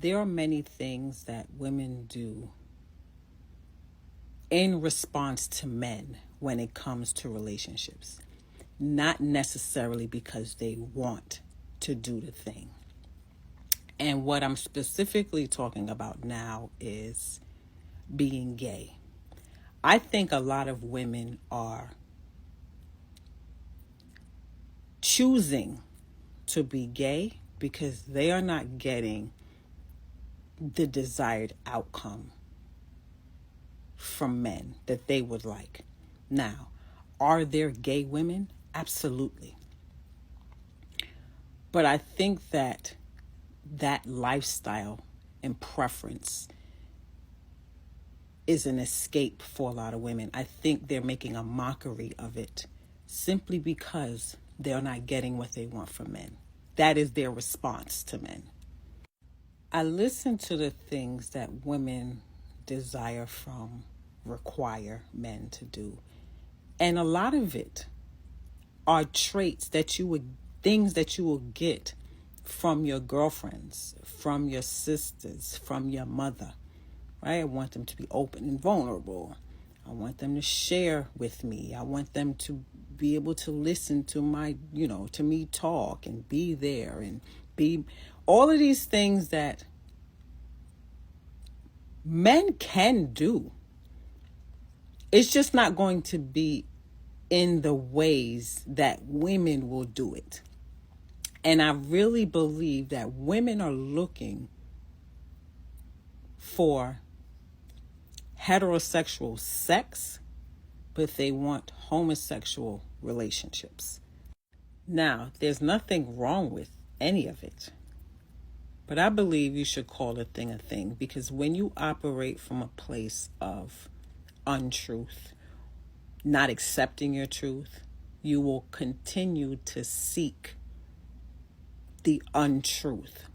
there are many things that women do in response to men when it comes to relationships, not necessarily because they want to do the thing. And what I'm specifically talking about now is being gay. I think a lot of women are choosing to be gay because they are not getting the desired outcome from men that they would like. Now, are there gay women? Absolutely. But I think that lifestyle and preference is an escape for a lot of women. I think they're making a mockery of it simply because they're not getting what they want from men. That is their response to men. I listen to the things that women desire from, require men to do. And a lot of it are traits that things that you will get from your girlfriends, from your sisters, from your mother, right? I want them to be open and vulnerable. I want them to share with me. I want them to be able to listen to to me talk and be there and be all of these things that men can do. It's just not going to be in the ways that women will do it. And I really believe that women are looking for heterosexual sex, but they want homosexual relationships. Now, there's nothing wrong with any of it, but I believe you should call a thing, because when you operate from a place of untruth, not accepting your truth, you will continue to seek the untruth.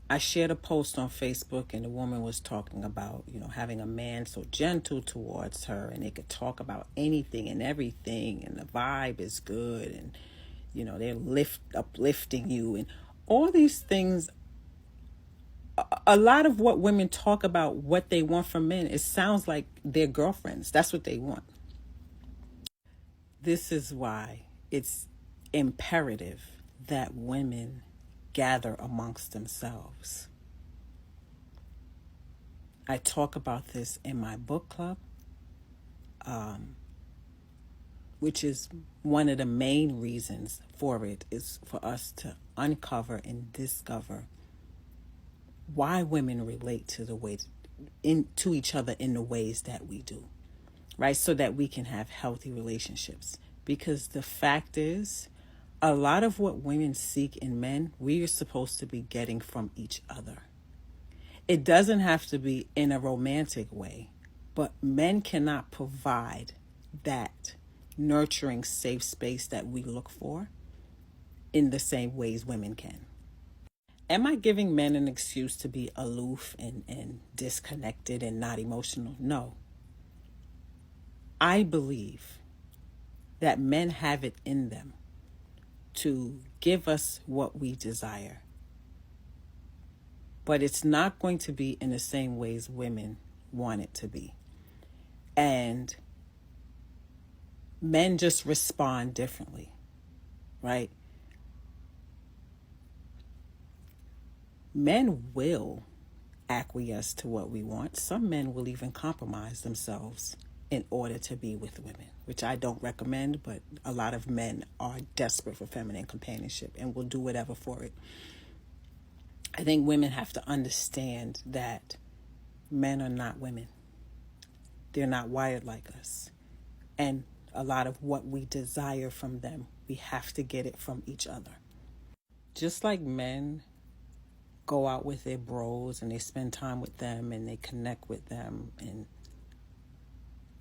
I shared a post on Facebook and the woman was talking about, having a man so gentle towards her and they could talk about anything and everything and the vibe is good and, they're uplifting you and all these things. A lot of what women talk about what they want from men, it sounds like their girlfriends. That's what they want. This is why it's imperative that women gather amongst themselves. I talk about this in my book club, which is one of the main reasons for it, is for us to uncover and discover why women relate to to each other in the ways that we do, right? So that we can have healthy relationships. Because the fact is, a lot of what women seek in men, we are supposed to be getting from each other. It doesn't have to be in a romantic way, but men cannot provide that nurturing, safe space that we look for in the same ways women can. Am I giving men an excuse to be aloof and disconnected and not emotional? No. I believe that men have it in them to give us what we desire. But it's not going to be in the same ways women want it to be. And men just respond differently, right? Men will acquiesce to what we want. Some men will even compromise themselves in order to be with women, which I don't recommend, but a lot of men are desperate for feminine companionship and will do whatever for it. I think women have to understand that men are not women. They're not wired like us. And a lot of what we desire from them, we have to get it from each other. Just like men go out with their bros and they spend time with them and they connect with them and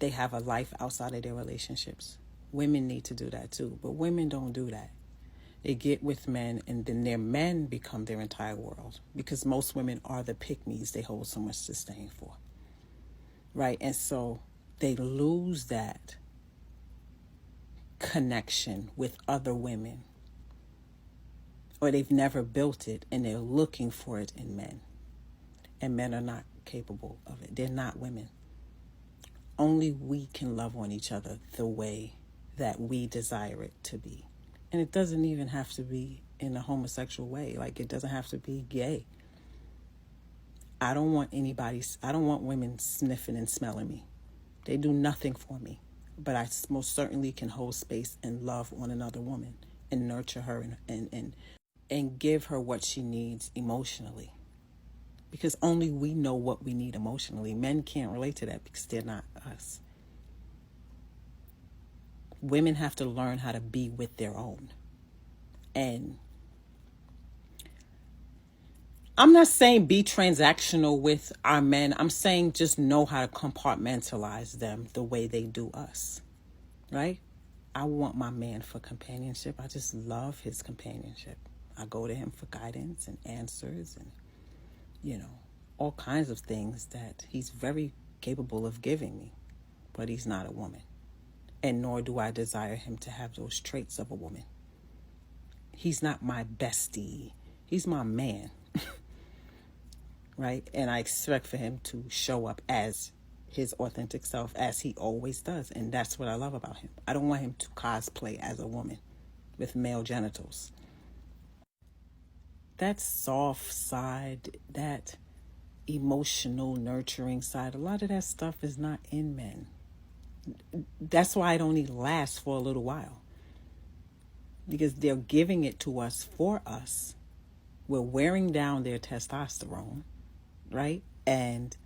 they have a life outside of their relationships, women need to do that too. But women don't do that. They get with men and then their men become their entire world, because most women are the pick-me's they hold so much disdain for, right? And so they lose that connection with other women or they've never built it and they're looking for it in men. And men are not capable of it. They're not women. Only we can love on each other the way that we desire it to be. And it doesn't even have to be in a homosexual way. Like, it doesn't have to be gay. I don't want women sniffing and smelling me. They do nothing for me. But I most certainly can hold space and love on another woman and nurture her and give her what she needs emotionally. Because only we know what we need emotionally. Men can't relate to that because they're not us. Women have to learn how to be with their own. And I'm not saying be transactional with our men. I'm saying just know how to compartmentalize them the way they do us. Right? I want my man for companionship. I just love his companionship. I go to him for guidance and answers and, all kinds of things that he's very capable of giving me. But he's not a woman. And nor do I desire him to have those traits of a woman. He's not my bestie. He's my man. Right? And I expect for him to show up as his authentic self, as he always does. And that's what I love about him. I don't want him to cosplay as a woman with male genitals. That soft side, that emotional, nurturing side, a lot of that stuff is not in men. That's why it only lasts for a little while. Because they're giving it to us for us. We're wearing down their testosterone, right? And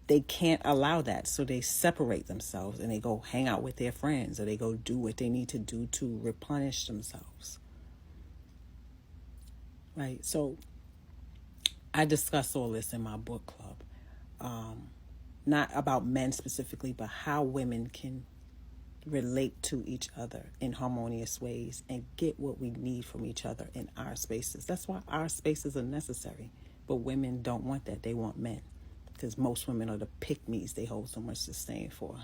they can't allow that. So they separate themselves and they go hang out with their friends, or they go do what they need to do to replenish themselves. Right? So I discuss all this in my book club. Not about men specifically, but how women can relate to each other in harmonious ways and get what we need from each other in our spaces. That's why our spaces are necessary. But women don't want that. They want men. Because most women are the pick-me's they hold so much disdain for.